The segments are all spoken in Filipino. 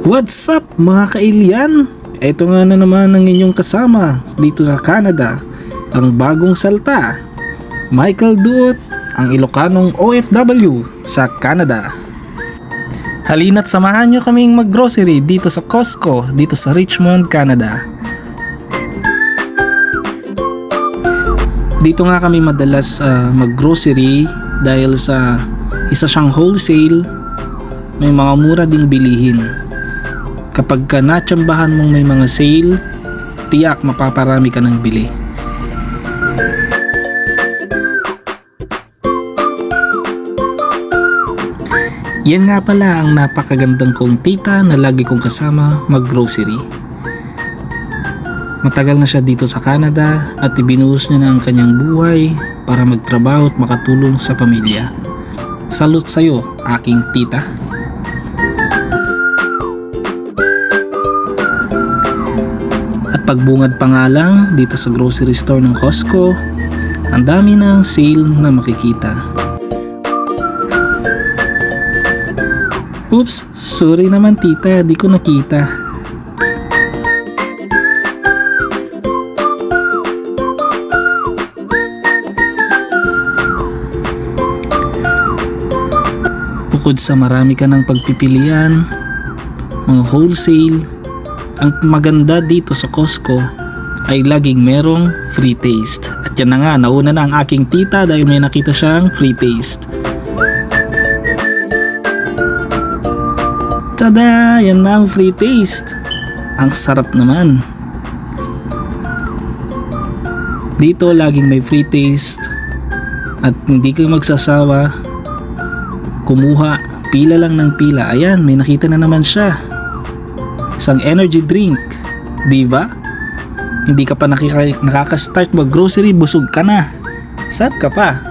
What's up mga kailian? Ito nga na naman ang inyong kasama dito sa Canada, ang bagong salta, Michael Duot, ang Ilocanong OFW sa Canada. Halina't samahan nyo kaming mag-grocery dito sa Costco, dito sa Richmond, Canada. Dito nga kami madalas mag-grocery dahil sa isa siyang wholesale, may mga mura ding bilihin. Kapag ka natsambahan mong may mga sale, tiyak mapaparami ka ng bili. Yan nga pala ang napakagandang kong tita na lagi kong kasama mag-grocery. Matagal na siya dito sa Canada at ibinuhos niya na ang kanyang buhay para magtrabaho at makatulong sa pamilya. Salute sa'yo, aking tita. At pagbungad pa nga lang dito sa grocery store ng Costco, ang dami ng sale na makikita. Oops, sorry naman tita, di ko nakita. Bukod sa marami ka ng pagpipilian, mga wholesale, ang maganda dito sa Costco ay laging merong free taste. At yan na nga, nauna na ang aking tita dahil may nakita siyang free taste. Tada! Yan na ang free taste. Ang sarap naman. Dito laging may free taste at hindi kayo magsasawa kumuha, pila lang ng pila. Ayan, may nakita na naman siya. Isang energy drink, di ba? Hindi ka pa nakaka-start mag-grocery, busog ka na. Saan ka pa?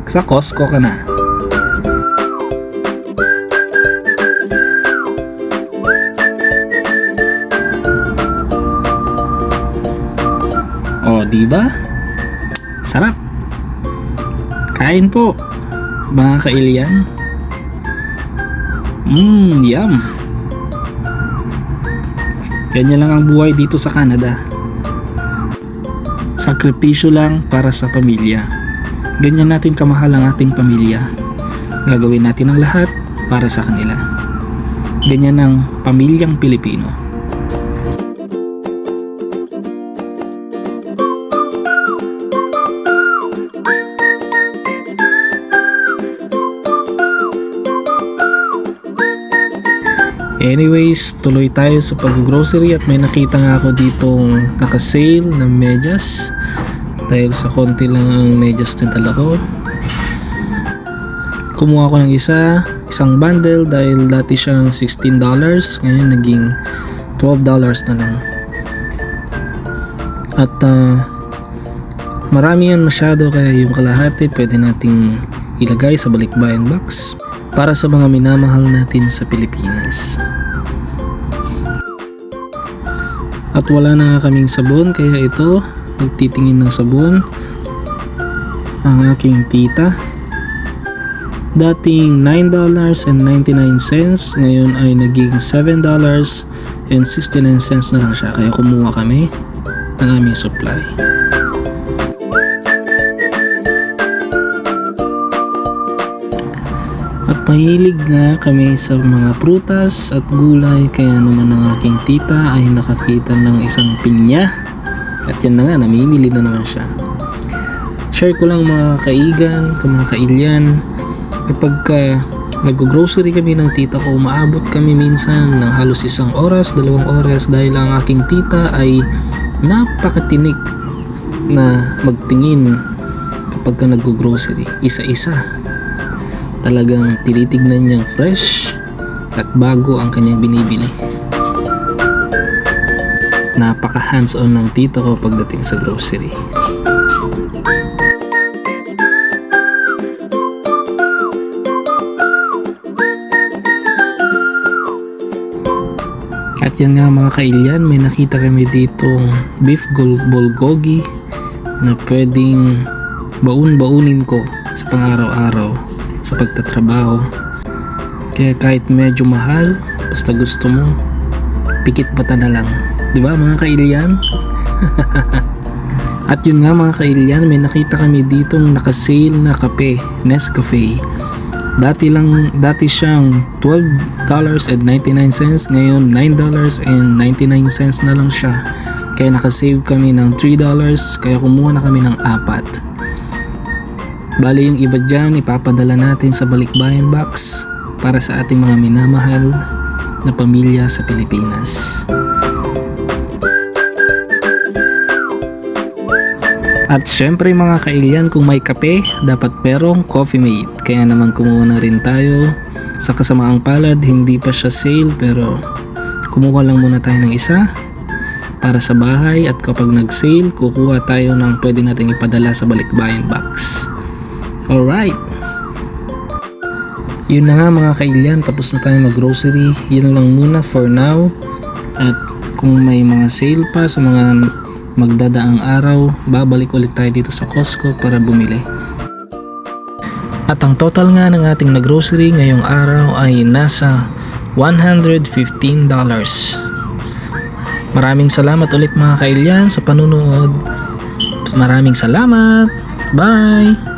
Sa Costco ka na. Oh, di ba? Sarap. Kain po, mga kailian. Yum. Ganyan lang ang buhay dito sa Canada. Sakripisyo lang para sa pamilya. Ganyan natin kamahal ang ating pamilya. Gagawin natin ang lahat para sa kanila. Ganyan ang pamilyang Pilipino. Anyways, tuloy tayo sa pag-grocery at may nakita nga ako ditong naka-sale na medyas dahil sa konti lang ang medyas na dala ko. Kumuha ko ng isang bundle dahil dati siyang $16, ngayon naging $12 na lang. At marami yan masyado, kaya yung kalahati pwede nating ilagay sa balikbayan box para sa mga minamahal natin sa Pilipinas. At wala na nga kaming sabon, kaya ito, nagtitingin ng sabon ang aking tita. Dating $9.99, ngayon ay naging $7.69 na lang siya, kaya kumuha kami ng aming supply. At mahilig nga kami sa mga prutas at gulay, kaya naman ang aking tita ay nakakita ng isang pinya. At yan na nga, namimili na naman siya. Share ko lang mga kaigan, mga kailyan, kapag nag-grocery kami ng tita ko, umaabot kami minsan ng halos 1 oras, 2 oras dahil ang aking tita ay napakatinik na magtingin kapag nag-grocery, isa-isa. Talagang tinitignan niyang fresh at bago ang kanyang binibili. Napaka hands-on ng tito ko pagdating sa grocery. At yan nga mga kailyan, may nakita kami ditong beef bulgogi na pwedeng baun-baunin ko sa pang-araw-araw sa pagtatrabaho. Kaya kahit medyo mahal, basta gusto mo, pikit bata na lang. Di ba mga kailian? At yun nga mga kailian, may nakita kami ditong nakasale na kape, Nescafe. Dati siyang $12.99, ngayon $9.99 na lang siya. Kaya nakasave kami ng $3, kaya kumuha na kami ng 4. Bali yung iba dyan, ipapadala natin sa Balikbayan Box para sa ating mga minamahal na pamilya sa Pilipinas. At syempre mga kailian, kung may kape, dapat merong Coffee Mate. Kaya naman kumuha na rin tayo. Sa kasamaang palad, hindi pa siya sale pero kumuha lang muna tayo ng isa para sa bahay, at kapag nag-sale, kukuha tayo ng pwede nating ipadala sa Balikbayan Box. Alright! Yun na nga mga kailian, tapos na tayo mag-grocery. Yun lang muna for now. At kung may mga sale pa sa mga magdadaang araw, babalik ulit tayo dito sa Costco para bumili. At ang total nga ng ating na-grocery ngayong araw ay nasa $115. Maraming salamat ulit mga kailian sa panunood. Maraming salamat. Bye!